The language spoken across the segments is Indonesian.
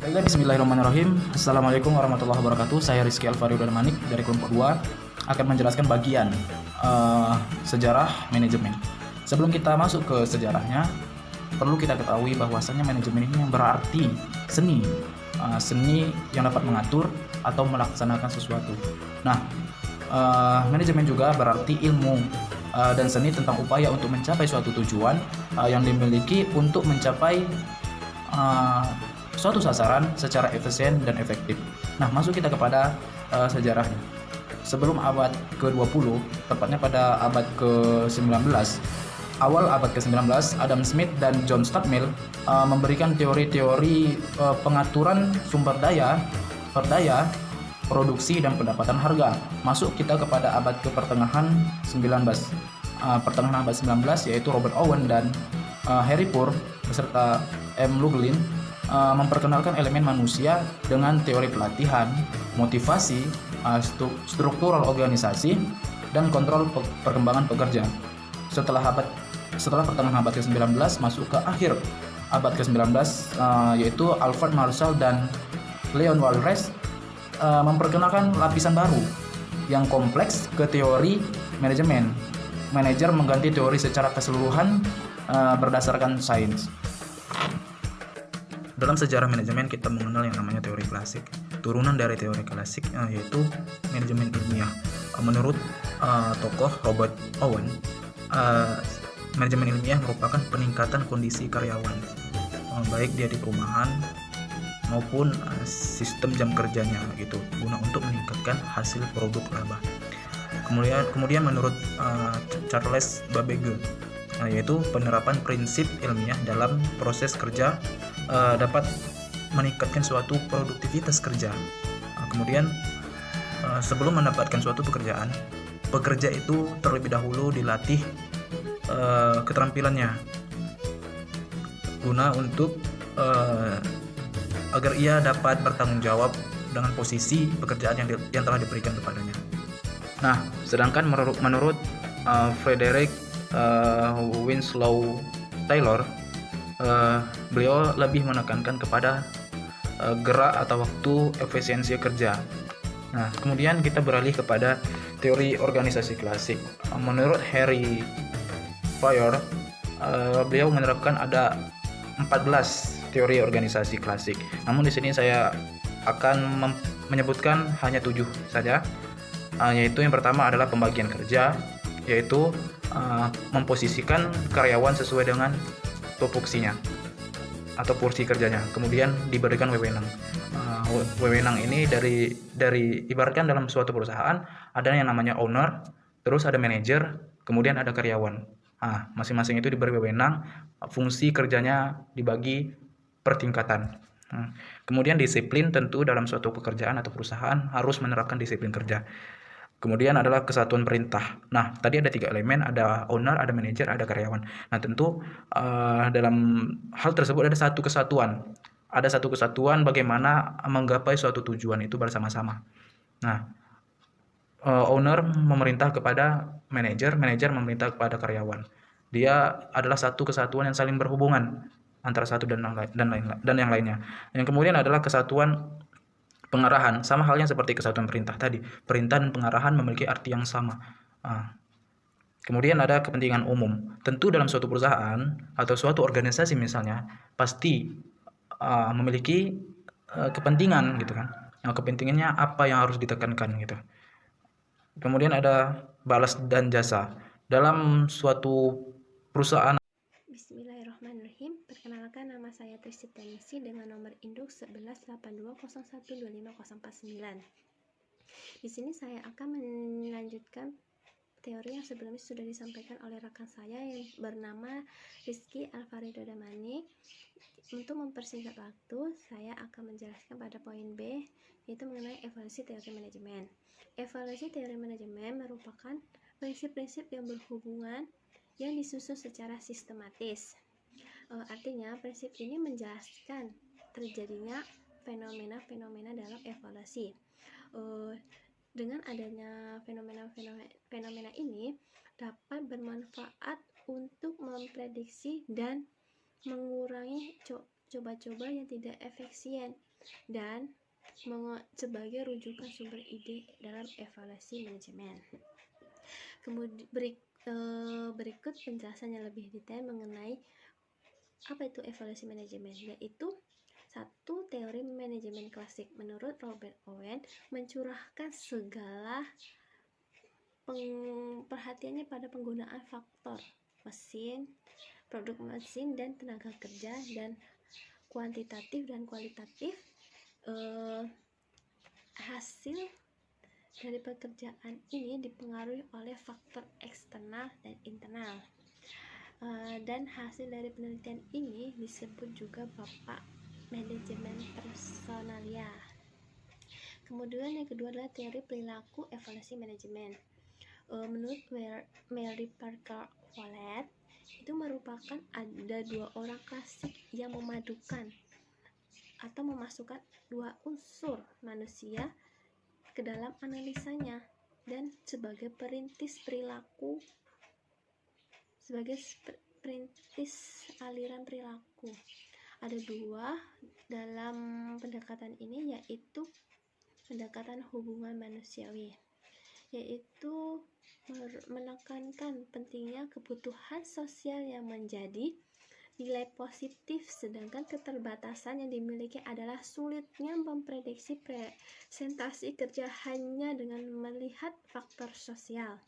Baiklah, bismillahirrahmanirrahim. Assalamualaikum warahmatullahi wabarakatuh. Saya Rizky Alvario Darmanik dari kelompok 2 akan menjelaskan bagian sejarah manajemen. Sebelum kita masuk ke sejarahnya, perlu kita ketahui bahwasannya manajemen ini yang berarti seni, seni yang dapat mengatur atau melaksanakan sesuatu. Nah, manajemen juga berarti ilmu dan seni tentang upaya untuk mencapai suatu tujuan yang dimiliki untuk mencapai suatu sasaran secara efisien dan efektif. Nah, masuk kita kepada sejarahnya. Sebelum abad ke-20, tepatnya pada abad ke-19, awal abad ke-19, Adam Smith dan John Stuart Mill memberikan teori-teori pengaturan sumber daya, perdaya, produksi, dan pendapatan harga. Masuk kita kepada abad ke-pertengahan 19. Pertengahan abad 19, yaitu Robert Owen dan Harry Poor beserta M. Luglin memperkenalkan elemen manusia dengan teori pelatihan, motivasi, struktural organisasi, dan kontrol perkembangan pekerja. Setelah pertengahan abad ke-19 masuk ke akhir abad ke-19, yaitu Alfred Marshall dan Leon Walras memperkenalkan lapisan baru yang kompleks ke teori manajemen. Manajer mengganti teori secara keseluruhan berdasarkan sains. Dalam sejarah manajemen kita mengenal yang namanya teori klasik. Turunan dari teori klasik yaitu manajemen ilmiah. Menurut tokoh Robert Owen, manajemen ilmiah merupakan peningkatan kondisi karyawan, baik dia di perumahan maupun sistem jam kerjanya gitu, guna untuk meningkatkan hasil produk laba. Kemudian menurut Charles Babbage, yaitu penerapan prinsip ilmiah dalam proses kerja dapat meningkatkan suatu produktivitas kerja. Kemudian sebelum mendapatkan suatu pekerjaan, pekerja itu terlebih dahulu dilatih keterampilannya guna untuk agar ia dapat bertanggung jawab dengan posisi pekerjaan yang telah diberikan kepadanya. Nah, sedangkan menurut Frederick Winslow Taylor, beliau lebih menekankan kepada gerak atau waktu efisiensi kerja. Nah, kemudian kita beralih kepada teori organisasi klasik. Menurut Harry Fayol, beliau menerapkan ada 14 teori organisasi klasik. Namun di sini saya akan menyebutkan hanya 7 saja. Yaitu yang pertama adalah pembagian kerja, yaitu memposisikan karyawan sesuai dengan tupoksinya atau porsi kerjanya, kemudian diberikan wewenang. Wewenang ini dari ibaratkan dalam suatu perusahaan ada yang namanya owner, terus ada manajer, kemudian ada karyawan. Masing-masing itu diberi wewenang, fungsi kerjanya dibagi per tingkatan. Kemudian disiplin, tentu dalam suatu pekerjaan atau perusahaan harus menerapkan disiplin kerja. Kemudian adalah kesatuan perintah. Nah, tadi ada 3 elemen, ada owner, ada manajer, ada karyawan. Nah, tentu dalam hal tersebut ada satu kesatuan. Ada satu kesatuan bagaimana menggapai suatu tujuan itu bersama-sama. Nah, owner memerintah kepada manajer, manajer memerintah kepada karyawan. Dia adalah satu kesatuan yang saling berhubungan antara satu dan yang lainnya. Yang kemudian adalah kesatuan pengarahan, sama halnya seperti kesatuan perintah tadi. Perintah dan pengarahan memiliki arti yang sama. Kemudian ada kepentingan umum. Tentu dalam suatu perusahaan atau suatu organisasi misalnya pasti memiliki kepentingan gitu kan. Nah, kepentingannya apa yang harus ditekankan gitu. Kemudian ada balas dan jasa. Dalam suatu perusahaan. Bismillahirrahmanirrahim. Perkenalkan, nama saya Tristi Tenisi dengan nomor induk 1182012549. Di sini saya akan melanjutkan teori yang sebelumnya sudah disampaikan oleh rekan saya yang bernama Rizky Alvario Darmanik. Untuk mempersingkat waktu, saya akan menjelaskan pada poin B, yaitu mengenai evaluasi teori manajemen. Evaluasi teori manajemen merupakan prinsip-prinsip yang berhubungan yang disusun secara sistematis. Artinya, prinsip ini menjelaskan terjadinya fenomena-fenomena dalam evaluasi. Dengan adanya fenomena ini dapat bermanfaat untuk memprediksi dan mengurangi coba-coba yang tidak efisien dan sebagai rujukan sumber ide dalam evaluasi manajemen. Kemudian berikut penjelasan yang lebih detail mengenai apa itu evaluasi manajemen, yaitu satu, teori manajemen klasik. Menurut Robert Owen, mencurahkan segala perhatiannya pada penggunaan faktor mesin, produk mesin dan tenaga kerja, dan kuantitatif dan kualitatif hasil dari pekerjaan ini dipengaruhi oleh faktor eksternal dan internal, dan hasil dari penelitian ini disebut juga bapak manajemen personalia. Kemudian yang kedua adalah teori perilaku evaluasi manajemen. Menurut Mary Parker Follett, itu merupakan ada dua orang klasik yang memadukan atau memasukkan dua unsur manusia ke dalam analisanya, dan sebagai perintis perilaku, sebagai perintis aliran perilaku. Ada dua dalam pendekatan ini, yaitu pendekatan hubungan manusiawi, yaitu menekankan pentingnya kebutuhan sosial yang menjadi nilai positif, sedangkan keterbatasan yang dimiliki adalah sulitnya memprediksi presentasi kerja hanya dengan melihat faktor sosial.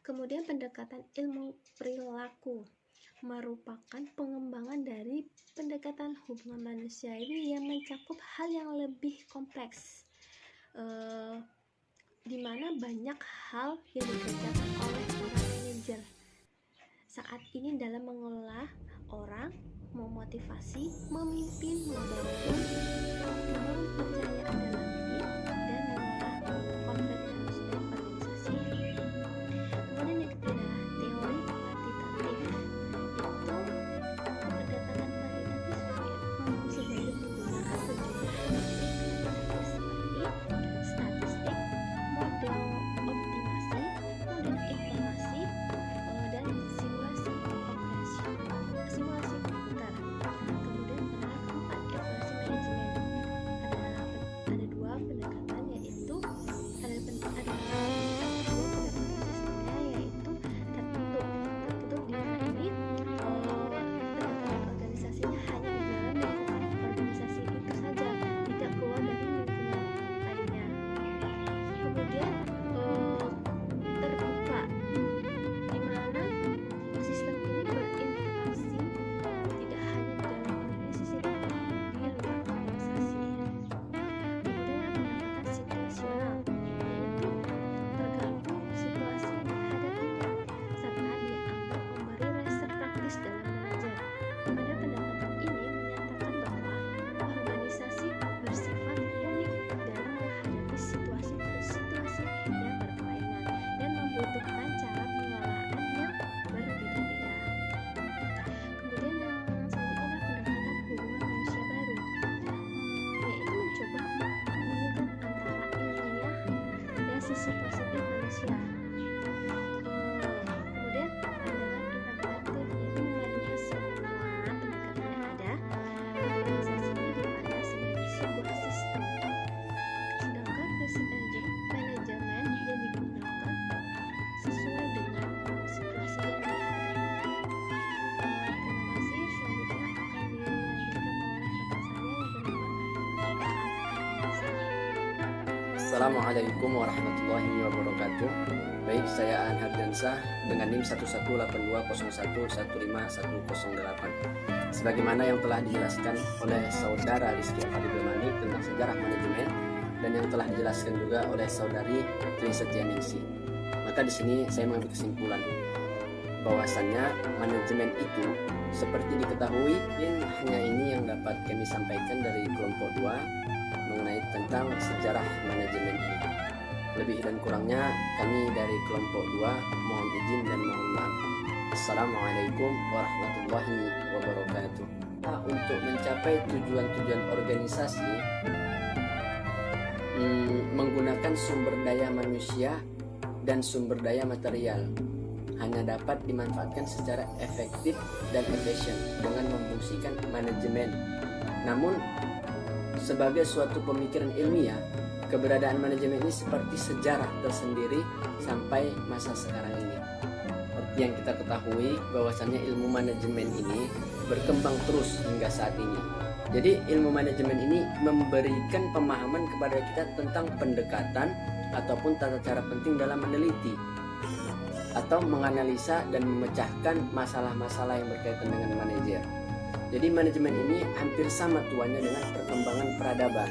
Kemudian pendekatan ilmu perilaku merupakan pengembangan dari pendekatan hubungan manusiawi yang mencakup hal yang lebih kompleks, di mana banyak hal yang dikerjakan oleh seorang manajer saat ini dalam mengelola orang, memotivasi, memimpin, membangun, membangun kepercayaan dalam diri, dan mengolah konflik dalam organisasi. Kemudian yang ketiga, teori kuantitatif, itu pendekatan kuantitatif sebagai penggunaan sejumlah metrik kuantitatif seperti statistik, model optimasi, model informasi, dan simulasi komputer. Kemudian adalah keempat, evaluasi manajemen. Ada dua pendekatan, yaitu ada pendekatan sistemnya, yaitu tertutup di mana ini pendekatan organisasinya hanya di dalam lingkungan organisasi itu saja, tidak keluar dari lingkungan lainnya. Kemudian terbuka, di mana sistem ini berinteraksi tidak hanya di dalam organisasi tapi di luar organisasi. Kemudian pendekatan situasional, yaitu tergantung situasi yang dihadapinya serta dianggap memberi resep praktis dalam belajar. Pada pendekatan ini menyatakan bahwa organisasi bersifat unik dalam menghadapi situasi-situasi yang berkelainan dan membutuhkan cara pengelolaan yang berbeda-beda. Kemudian yang selanjutnya adalah pendekatan hubungan manusia baru, yaitu mencoba menghubungkan antara ilmiah dan sisi positif manusia. Kemudian pandangan integratif, yaitu memadukan semua pendekatan yang ada. Organisasi ini dipandang sebagai sebuah sistem, sedangkan manajemen yang digunakan sesuai dengan situasi yang dihadapi. Terima kasih. Selanjutnya akan dilanjutkan oleh rekan saya yang bernama Pak Arfansa. Assalamualaikum warahmatullahi wabarakatuh. Baik, saya Aan Hardiansah dengan NIM 118201151008. Sebagaimana yang telah dijelaskan oleh saudara Rizky Alfari tentang sejarah manajemen dan yang telah dijelaskan juga oleh saudari Tri Setianingsih. Maka di sini saya mengambil kesimpulan bahwasannya manajemen itu seperti diketahui hanya ini yang dapat kami sampaikan dari kelompok 2 mengenai tentang sejarah manajemen ini. Lebih dan kurangnya kami dari kelompok 2 mohon izin dan mohon maaf. Assalamualaikum warahmatullahi wabarakatuh. Untuk mencapai tujuan-tujuan organisasi menggunakan sumber daya manusia dan sumber daya material hanya dapat dimanfaatkan secara efektif dan efisien dengan memfungsikan manajemen. Namun sebagai suatu pemikiran ilmiah, keberadaan manajemen ini seperti sejarah tersendiri sampai masa sekarang ini. Seperti yang kita ketahui bahwasannya ilmu manajemen ini berkembang terus hingga saat ini. Jadi ilmu manajemen ini memberikan pemahaman kepada kita tentang pendekatan ataupun tata cara penting dalam meneliti atau menganalisa dan memecahkan masalah-masalah yang berkaitan dengan manajer. Jadi manajemen ini hampir sama tuannya dengan perkembangan peradaban.